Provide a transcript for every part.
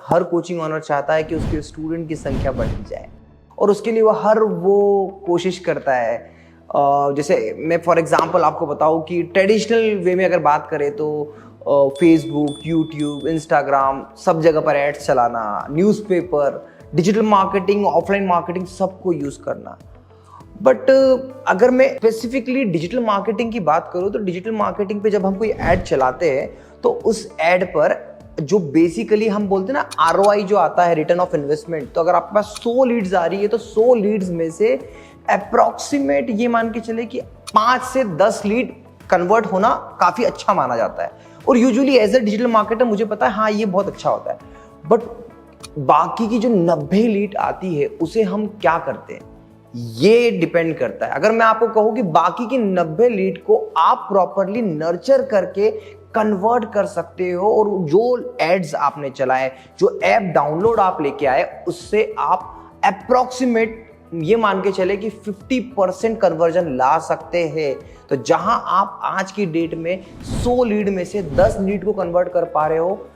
हर coaching honour चाहता है कि उसके स्टूडेंट की संख्या बढ़ती जाए और उसके लिए वो कोशिश करता है। जैसे मैं फॉर एग्जांपल आपको बताऊं कि ट्रेडिशनल वे में अगर बात करें तो फेसबुक, यूट्यूब, इंस्टाग्राम, सब जगह पर एड्स चलाना, newspaper, digital marketing, offline marketing सबको यूज़ करना। बट अगर मैं स्पेसिफिकली डिजिटल मार्केटिंग की बात करूं तो डिजिटल मार्केटिंग पे जब हम कोई ऐड चलाते हैं तो उस ऐड पर जो बेसिकली हम बोलते हैं ना आरओआई जो आता है, रिटर्न ऑफ इन्वेस्टमेंट, तो अगर आपके पास 100 लीड्स आ रही है तो 100 लीड्स में से अप्रोक्सीमेट ये मान के चले कि 5 से 10 लीड कन्वर्ट होना काफी अच्छा माना जाता है। और usually as a digital marketer मुझे पता है हाँ ये बहुत अच्छा होता है। बट बाकी की जो 90 लीड आती है उसे हम क्या करते हैं ये डिपेंड करता है। अगर मैं आपको कहूं कि बाकी की 90 लीड को आप प्रॉपरली नर्चर करके कन्वर्ट कर सकते हो और जो एड्स आपने चलाए, जो ऐप डाउनलोड आप लेके आए, उससे आप अप्रोक्सीमेट ये मान के चले कि 50% कन्वर्जन ला सकते हैं। तो जहां आप आज की डेट में 100 लीड में से 10 लीड को कन्वर्ट कर पा रहे हो,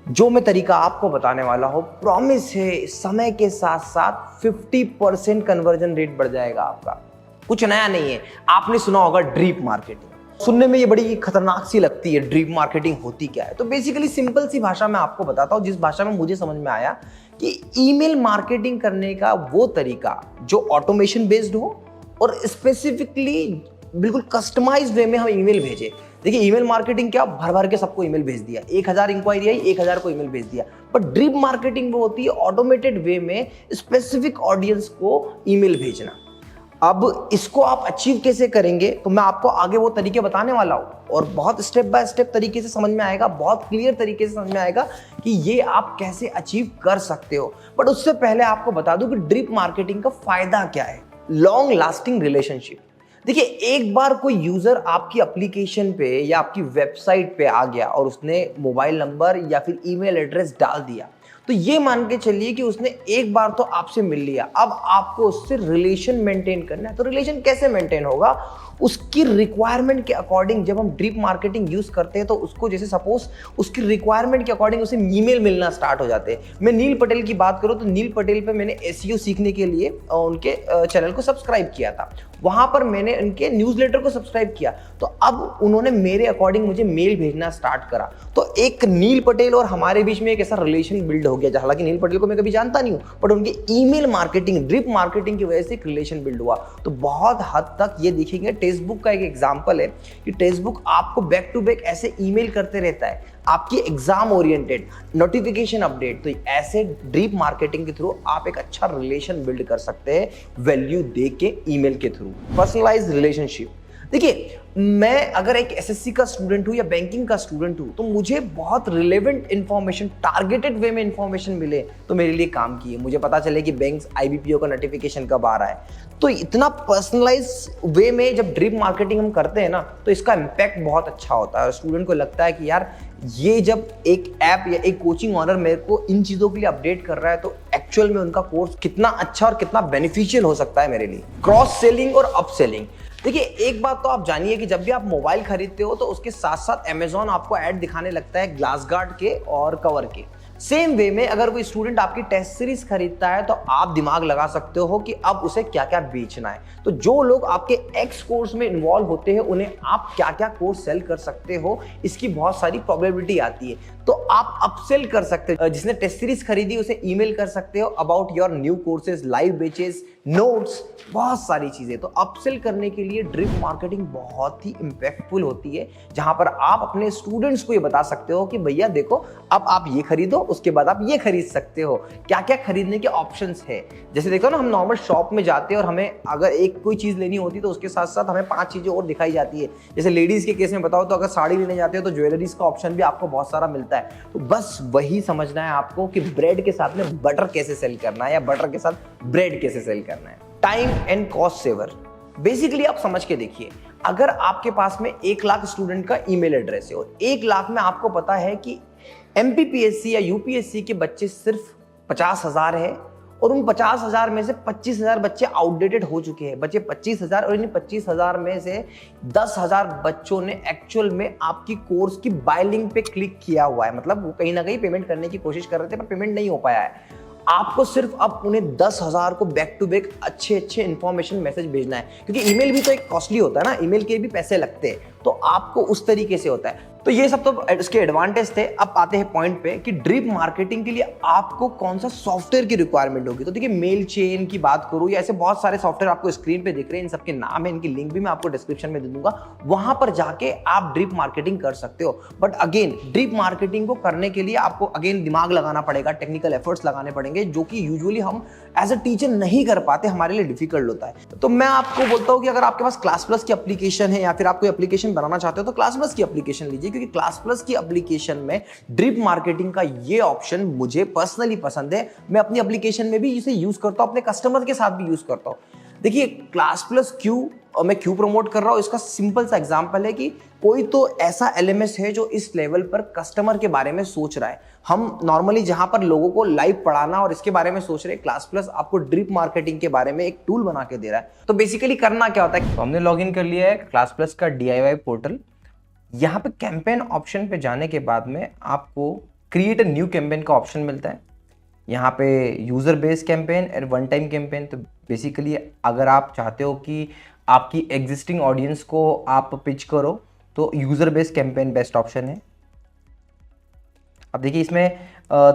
जो मैं तरीका आपको बताने वाला हूं, प्रॉमिस है समय के साथ साथ 50% कन्वर्जन रेट बढ़ जाएगा आपका। कुछ नया नहीं है। आपने सुना होगा ड्रीप मार्केटिंग, सुनने में ये बड़ी खतरनाक सी लगती है। ड्रीप मार्केटिंग होती क्या है? तो बेसिकली सिंपल सी भाषा में आपको बताता हूं, जिस भाषा में मुझे समझ में आया कि ईमेल मार्केटिंग करने का वो तरीका जो ऑटोमेशन बेस्ड हो और स्पेसिफिकली बिल्कुल कस्टमाइज वे में हम ईमेल भेजें। देखिए ईमेल मार्केटिंग क्या, भर भर के सबको ईमेल भेज दिया, 1000 इंक्वायरी आई, 1000 को ईमेल भेज दिया। बट ड्रिप मार्केटिंग वो होती है ऑटोमेटेड वे में स्पेसिफिक ऑडियंस को ईमेल भेजना। अब इसको आप अचीव कैसे करेंगे तो मैं आपको आगे वो तरीके बताने वाला हूं और बहुत स्टेप बाय स्टेप तरीके से समझ में आएगा, बहुत क्लियर तरीके से समझ में आएगा कि ये आप कैसे अचीव कर सकते हो। बट उससे पहले आपको बता दूं कि ड्रिप मार्केटिंग का फायदा क्या है। Long lasting relationship. देखिए एक बार कोई यूजर आपकी एप्लीकेशन पे या आपकी वेबसाइट पे आ गया और उसने मोबाइल नंबर या फिर ईमेल एड्रेस डाल दिया, तो ये मान के चलिए कि उसने एक बार तो आपसे मिल लिया। अब आपको उससे रिलेशन मेंटेन करना है। तो रिलेशन कैसे मेंटेन होगा? उसकी रिक्वायरमेंट के अकॉर्डिंग जब हम ड्रिप मार्केटिंग यूज करते हैं तो उसको जैसे सपोज उसकी रिक्वायरमेंट के अकॉर्डिंग उसे ईमेल मिलना स्टार्ट हो जाते हैं। मैं नील पटेल की बात करूं तो नील पटेल पे मैंने एसईओ सीखने के लिए उनके चैनल को सब्सक्राइब किया था। वहां पर मैंने उनके न्यूज़लेटर को सब्सक्राइब किया तो अब उन्होंने मेरे अकॉर्डिंग मुझे मेल भेजना स्टार्ट करा। तो एक नील पटेल और हमारे बीच में एक ऐसा रिलेशन बिल्ड हो गया। हालांकि नील पटेल को मैं कभी जानता नहीं हूं, बट उनके ईमेल मार्केटिंग, ड्रिप मार्केटिंग की वजह से एक रिलेशन बिल्ड हुआ। तो बहुत हद तक ये दिखेंगे, टेक्स्टबुक का एक एग्जांपल है कि टेक्स्टबुक आपको बैक टू बैक ऐसे ईमेल करते रहता है, आपकी एग्जाम ओरिएंटेड नोटिफिकेशन अपडेट। तो ऐसे ड्रिप मार्केटिंग के थ्रू आप एक अच्छा रिलेशन बिल्ड कर सकते हैं वैल्यू दे के ईमेल के थ्रू। Personalised relationship. देखिए मैं अगर एक एसएससी का स्टूडेंट हूं या बैंकिंग का स्टूडेंट हूं तो मुझे बहुत रिलेवेंट इंफॉर्मेशन, टारगेटेड वे में इंफॉर्मेशन मिले तो मेरे लिए काम की है। मुझे पता चले कि बैंक्स आईबीपीओ का नोटिफिकेशन कब आ रहा है। तो इतना पर्सनलाइज वे में जब ड्रिप मार्केटिंग हम करते हैं ना तो इसका इम्पैक्ट बहुत अच्छा होता है। स्टूडेंट को लगता है कि यार ये जब एक ऐप या एक कोचिंग ऑनर मेरे को इन चीजों के लिए अपडेट कर रहा है तो एक्चुअल में उनका कोर्स कितना अच्छा और कितना बेनिफिशियल हो सकता है मेरे लिए। क्रॉस सेलिंग और अप सेलिंग। देखिए एक बात तो आप जानिए कि जब भी आप मोबाइल खरीदते हो तो उसके साथ साथ अमेजॉन आपको ऐड दिखाने लगता है ग्लास गार्ड के और कवर के। सेम वे में अगर कोई स्टूडेंट आपकी टेस्ट सीरीज खरीदता है तो आप दिमाग लगा सकते हो कि अब उसे क्या क्या बेचना है। तो जो लोग आपके एक्स कोर्स में इन्वॉल्व होते हैं उन्हें आप क्या क्या कोर्स सेल कर सकते हो, इसकी बहुत सारी प्रोबेबिलिटी आती है। तो आप अपसेल कर सकते हो। जिसने टेस्ट सीरीज खरीदी उसे ईमेल कर सकते हो about your new courses, live batches, notes, बहुत सारी चीजें। तो अपसेल करने के लिए ड्रिप मार्केटिंग बहुत ही इंपैक्टफुल होती है, जहां पर आप अपने स्टूडेंट्स को ये बता सकते हो कि भैया देखो अब आप ये खरीदो, उसके बाद आप ये खरीद सकते हो। क्या क्या खरीदने के ऑप्शंस है। जैसे देखो ना हम नॉर्मल शॉप में जाते हैं और हमें अगर एक कोई चीज लेनी होती तो उसके साथ साथ हमें 5 चीजें और दिखाई जाती है। जैसे लेडीज के केस में बताओ तो अगर साड़ी लेने जाते हो तो ज्वेलरीज का ऑप्शन भी आपको बहुत सारा मिलता है। तो बस वही समझना है आपको कि ब्रेड के साथ में बटर कैसे सेल करना है या बटर के साथ ब्रेड कैसे सेल करना है। Time and cost saver. Basically आप समझ के देखिए, अगर आपके पास में 1 लाख स्टूडेंट का ईमेल एड्रेस है और 1 लाख में आपको पता है कि एमपीपीएससी या यूपीएससी के बच्चे सिर्फ 50,000 है और उन 50,000 में से 25,000 बच्चे आउटडेटेड हो चुके हैं। बचे 25,000 और इन 25,000 में से 10,000 बच्चों ने एक्चुअल में आपकी कोर्स की बाय लिंक पे क्लिक किया हुआ है। मतलब वो कहीं ना कहीं पेमेंट करने की कोशिश कर रहे थे पर पेमेंट नहीं हो पाया है। आपको सिर्फ अब उन्हें 10,000 को बैक टू बैक अच्छे अच्छे इंफॉर्मेशन मैसेज भेजना है, क्योंकि ईमेल भी तो एक कॉस्टली होता है ना, ईमेल के भी पैसे लगते हैं, तो आपको उस तरीके से होता है। तो ये सब तो इसके एडवांटेज थे। अब आते हैं पॉइंट पे कि ड्रिप मार्केटिंग के लिए आपको कौन सा सॉफ्टवेयर की रिक्वायरमेंट होगी। तो देखिए, मेल चेन की बात करूं या ऐसे बहुत सारे सॉफ्टवेयर आपको स्क्रीन पे दिख रहे हैं, इन सबके नाम है, इनकी लिंक भी मैं आपको डिस्क्रिप्शन में दे दूंगा, वहां पर जाके आप ड्रिप मार्केटिंग कर सकते हो। बट अगेन, ड्रिप मार्केटिंग को करने के लिए आपको अगेन दिमाग लगाना पड़ेगा, टेक्निकल एफर्ट्स लगाने पड़ेंगे, जो कि यूजुअली हम एज अ टीचर नहीं कर पाते, हमारे लिए डिफिकल्ट होता है। तो मैं आपको बोलता हूं कि अगर आपके पास क्लास प्लस की एप्लीकेशन है या फिर आप कोई एप्लीकेशन बनाना चाहते हो तो क्लास प्लस की एप्लीकेशन लीजिए, क्योंकि क्लास प्लस की एप्लीकेशन में ड्रिप मार्केटिंग का ये ऑप्शन मुझे पर्सनली पसंद है। मैं अपनी एप्लीकेशन में भी इसे यूज करता हूं, अपने कस्टमर के साथ भी यूज करता हूं। देखिए, क्लास प्लस मैं क्यों प्रमोट कर रहा हूं, इसका सिंपल सा एग्जांपल है कि कोई तो ऐसा एलएमएस है जो इस लेवल पर कस्टमर के बारे में सोच रहा है। हम नॉर्मली जहां पर लोगों को लाइव पढ़ाना और इसके बारे में सोच रहे हैं, क्लास प्लस आपको ड्रिप मार्केटिंग के बारे में एक टूल बना के दे रहा है। तो बेसिकली करना क्या होता है, तो हमने लॉगिन कर लिया है क्लास प्लस का DIY पोर्टल। यहाँ पे कैंपेन ऑप्शन पे जाने के बाद में आपको क्रिएट अ न्यू कैंपेन का ऑप्शन मिलता है। यहाँ पे यूज़र बेस कैंपेन और वन टाइम कैंपेन। तो बेसिकली अगर आप चाहते हो कि आपकी एग्जिस्टिंग ऑडियंस को आप पिच करो तो user base campaign best option है। अब देखिए, इसमें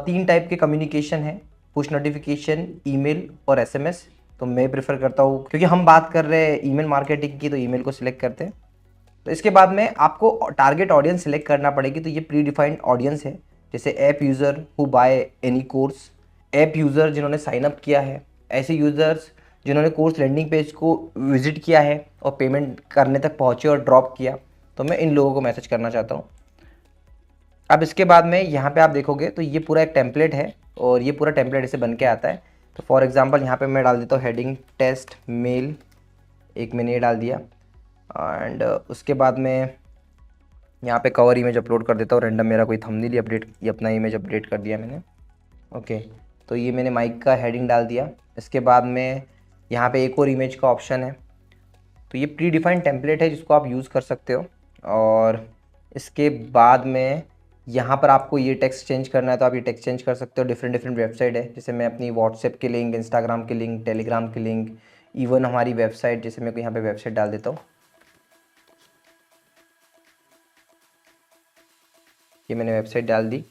3 टाइप के कम्युनिकेशन है, पुश नोटिफिकेशन, ईमेल और SMS। तो मैं प्रेफर करता हूँ, क्योंकि हम बात कर रहे हैं ईमेल मार्केटिंग की, तो ईमेल को सिलेक्ट करते हैं। तो इसके बाद में आपको टारगेट ऑडियंस सेलेक्ट करना पड़ेगी। तो ये प्री डिफाइंड ऑडियंस है, जैसे app user who by any course, app user जिन्होंने साइन अप किया है, ऐसे यूज़र्स जिन्होंने कोर्स लैंडिंग पेज को विजिट किया है और पेमेंट करने तक पहुँचे और ड्रॉप किया। तो मैं इन लोगों को मैसेज करना चाहता हूँ। अब इसके बाद में यहाँ पे आप देखोगे तो ये पूरा एक टेम्पलेट है और ये पूरा टेम्पलेट ऐसे बन के आता है। तो फॉर एग्जांपल यहाँ पे मैं डाल देता हूँ हेडिंग टेस्ट मेल, एक मैंने ये डाल दिया। एंड उसके बाद में यहाँ पे कवर इमेज अपलोड कर देता हूँ, रैंडम मेरा कोई थंबनेल अपडेट, ये अपना इमेज अपडेट कर दिया मैंने। ओके, तो ये मैंने माइक का हेडिंग डाल दिया। इसके बाद में यहाँ पे एक और इमेज का ऑप्शन है। तो ये प्री डिफाइंड टेम्पलेट है जिसको आप यूज़ कर सकते हो। और इसके बाद में यहाँ पर आपको ये टेक्स्ट चेंज करना है तो आप ये टेक्स्ट चेंज कर सकते हो। डिफरेंट वेबसाइट है, जैसे मैं अपनी व्हाट्सएप के लिंक, इंस्टाग्राम के लिंक, टेलीग्राम के लिंक, इवन हमारी वेबसाइट, जैसे मैं यहाँ पे वेबसाइट डाल देता हूँ। ये मैंने वेबसाइट डाल दी।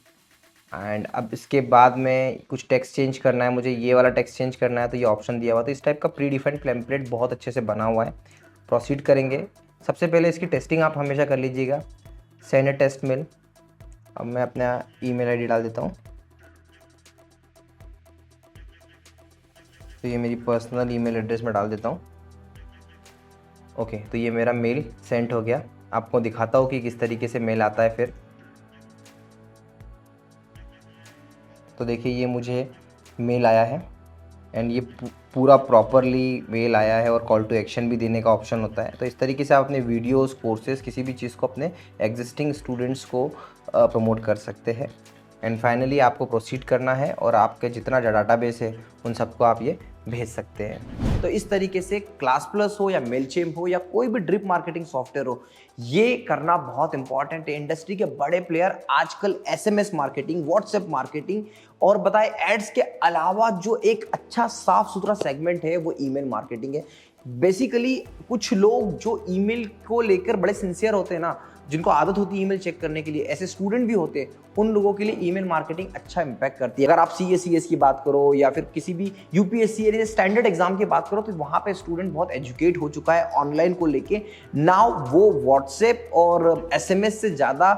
एंड अब इसके बाद में कुछ टेक्स्ट चेंज करना है मुझे, ये वाला टेक्स्ट चेंज करना है, तो ये ऑप्शन दिया हुआ। तो इस टाइप का प्री डिफाइंड टेम्पलेट बहुत अच्छे से बना हुआ है। प्रोसीड करेंगे। सबसे पहले इसकी टेस्टिंग आप हमेशा कर लीजिएगा, सेंड अ टेस्ट मेल। अब मैं अपना ईमेल आईडी डाल देता हूँ। तो ये मेरी पर्सनल ईमेल एड्रेस में डाल देता हूँ। ओके, तो ये मेरा मेल सेंड हो गया। आपको दिखाता हूँ कि किस तरीके से मेल आता है फिर। तो देखिए, ये मुझे मेल आया है एंड ये पूरा प्रॉपरली मेल आया है और कॉल टू एक्शन भी देने का ऑप्शन होता है। तो इस तरीके से आप अपने वीडियोस, कोर्सेज, किसी भी चीज़ को अपने एग्जिस्टिंग स्टूडेंट्स को प्रमोट कर सकते हैं। एंड फाइनली आपको प्रोसीड करना है और आपके जितना डाटाबेस है उन सबको आप ये भेज सकते हैं। तो इस तरीके से क्लास प्लस हो या मेलचेम हो या कोई भी ड्रिप मार्केटिंग सॉफ्टवेयर हो, ये करना बहुत इंपॉर्टेंट है। इंडस्ट्री के बड़े प्लेयर आजकल SMS मार्केटिंग, व्हाट्सएप मार्केटिंग और बताए एड्स के अलावा जो एक अच्छा साफ सुथरा सेगमेंट है वो ईमेल मार्केटिंग है। बेसिकली कुछ लोग जो ईमेल को लेकर बड़े सिंसियर होते हैं ना, जिनको आदत होती है ईमेल चेक करने के लिए, ऐसे स्टूडेंट भी होते हैं, उन लोगों के लिए ईमेल मार्केटिंग अच्छा इंपैक्ट करती है। अगर आप CS की बात करो या फिर किसी भी UPSC या स्टैंडर्ड एग्जाम की बात करो, तो वहाँ पे स्टूडेंट बहुत एजुकेट हो चुका है ऑनलाइन को लेके। नाउ वो व्हाट्सएप और SMS से ज़्यादा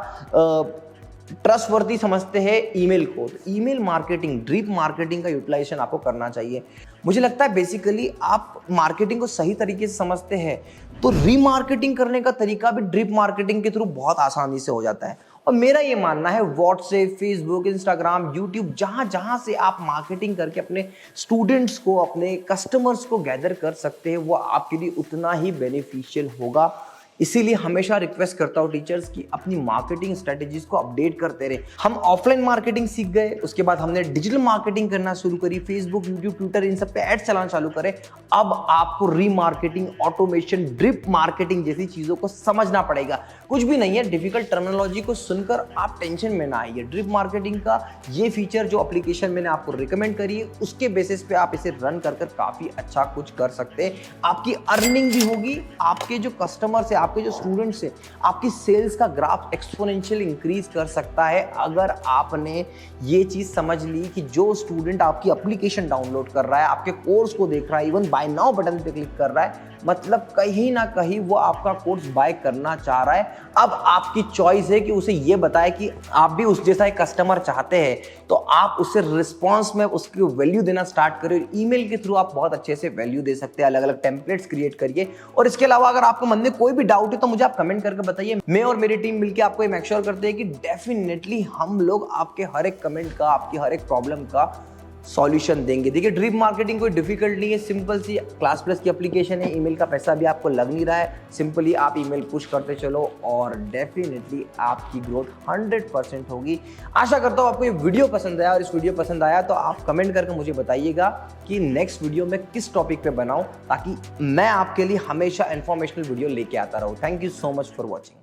ट्रस्टवर्दी समझते हैं ईमेल को। तो ईमेल मार्केटिंग, ड्रिप मार्केटिंग का यूटिलाइजेशन आपको करना चाहिए। मुझे लगता है बेसिकली आप मार्केटिंग को सही तरीके से समझते हैं तो रीमार्केटिंग करने का तरीका भी ड्रिप मार्केटिंग के थ्रू बहुत आसानी से हो जाता है। और मेरा ये मानना है व्हाट्सएप, फेसबुक, इंस्टाग्राम, यूट्यूब, जहां से आप मार्केटिंग करके अपने स्टूडेंट्स को, अपने कस्टमर्स को गैदर कर सकते हैं, वो आपके लिए उतना ही बेनिफिशियल होगा। इसीलिए हमेशा रिक्वेस्ट करता हूँ टीचर्स की अपनी मार्केटिंग स्ट्रेटेजीज को अपडेट करते रहे। हम ऑफलाइन मार्केटिंग सीख गए, उसके बाद हमने डिजिटल मार्केटिंग करना शुरू करी, फेसबुक, यूट्यूब, ट्विटर, इन सब पे एड्स चलाना चालू करें। अब आपको रीमार्केटिंग, ऑटोमेशन, ड्रिप मार्केटिंग जैसी चीजों को समझना पड़ेगा। कुछ भी नहीं है, डिफिकल्ट टर्मिनोलॉजी को सुनकर आप टेंशन में ना आइए। ड्रिप मार्केटिंग का ये फीचर जो एप्लीकेशन मैंने आपको रिकमेंड करी है, उसके बेसिस पे आप इसे रन कर काफी अच्छा कुछ कर सकते हैं। आपकी अर्निंग भी होगी, आपके जो कस्टमर्स है, आपके जो स्टूडेंट्स है, आपकी सेल्स का ग्राफ एक्सपोनेंशियल इंक्रीज कर सकता है अगर आपने ये चीज समझ ली कि जो स्टूडेंट आपकी एप्लीकेशन डाउनलोड कर रहा है, आपके कोर्स को देख रहा है, इवन बाय नाउ बटन पे क्लिक कर रहा है, मतलब कहीं ना कहीं वो आपका कोर्स बाय करना चाह रहा है। अब आपकी चॉइस है कि उसे ये बताए कि आप भी उस जैसा एक कस्टमर चाहते हैं, तो आप उससे रिस्पॉन्स में उसकी वैल्यू देना स्टार्ट करें। ईमेल के थ्रू आप बहुत अच्छे से वैल्यू दे सकते हैं, अलग अलग टेम्पलेट्स क्रिएट करिए। और इसके अलावा अगर आपको मन में कोई भी डाउट है तो मुझे आप कमेंट करके बताइए। मैं और मेरी टीम मिलकर आपको मेक श्योर करते हैं कि डेफिनेटली हम लोग आपके हर एक कमेंट का, आपकी हर एक प्रॉब्लम का सॉल्यूशन देंगे। देखिए, ड्रिप मार्केटिंग कोई डिफिकल्ट नहीं है, सिंपल सी क्लास प्लस की एप्लीकेशन है। ईमेल का पैसा भी आपको लग नहीं रहा है, सिंपली आप ईमेल पुश करते चलो और डेफिनेटली आपकी ग्रोथ 100% होगी। आशा करता हूँ आपको ये वीडियो पसंद आया, और इस वीडियो पसंद आया तो आप कमेंट करके मुझे बताइएगा कि नेक्स्ट वीडियो में किस टॉपिक पे बनाऊं, ताकि मैं आपके लिए हमेशा इंफॉर्मेशनल वीडियो लेके आता रहूं। Thank you so much for watching.